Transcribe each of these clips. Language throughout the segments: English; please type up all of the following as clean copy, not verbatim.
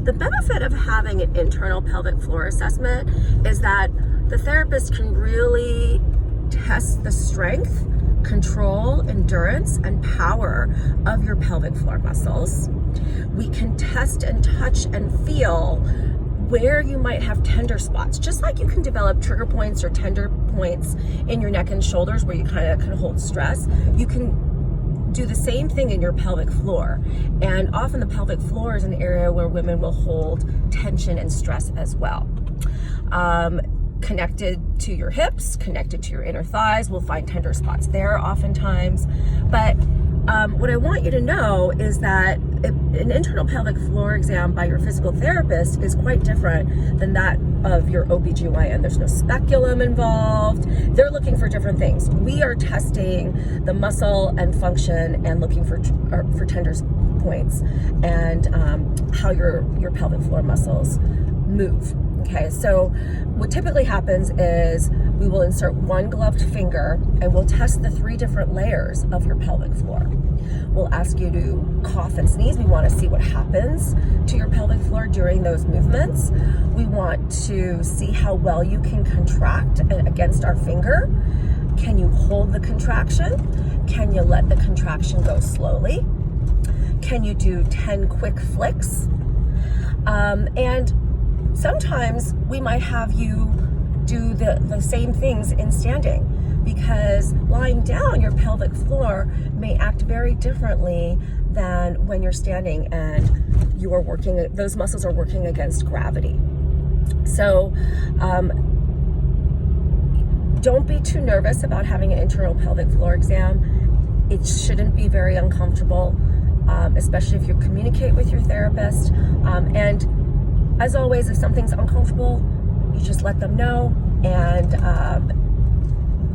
The benefit of having an internal pelvic floor assessment is that the therapist can really test the strength, control, endurance, and power of your pelvic floor muscles. We can test and touch and feel where you might have tender spots, just like you can develop trigger points or tender points in your neck and shoulders where you kind of can hold stress. You can do the same thing in your pelvic floor. And often the pelvic floor is an area where women will hold tension and stress as well. Connected to your hips, connected to your inner thighs, we'll find tender spots there oftentimes. But what I want you to know is that an internal pelvic floor exam by your physical therapist is quite different than that of your OBGYN. There's no speculum involved. They're looking for different things. We are testing the muscle and function and looking for tender points and how your pelvic floor muscles move. Okay, so what typically happens is we will insert one gloved finger and we'll test the 3 different layers of your pelvic floor. We'll ask you to cough and sneeze. We want to see what happens to your pelvic floor during those movements. We want to see how well you can contract against our finger. Can you hold the contraction? Can you let the contraction go slowly? Can you do 10 quick flicks? And sometimes we might have you do the same things in standing, because lying down, your pelvic floor may act very differently than when you're standing and you are working, those muscles are working against gravity. So don't be too nervous about having an internal pelvic floor exam. It shouldn't be very uncomfortable, especially if you communicate with your therapist. And as always, if something's uncomfortable, you just let them know, and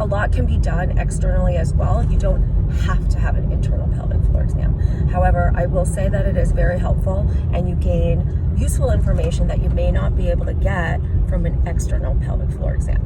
a lot can be done externally as well. You don't have to have an internal pelvic floor exam. However, I will say that it is very helpful, and you gain useful information that you may not be able to get from an external pelvic floor exam.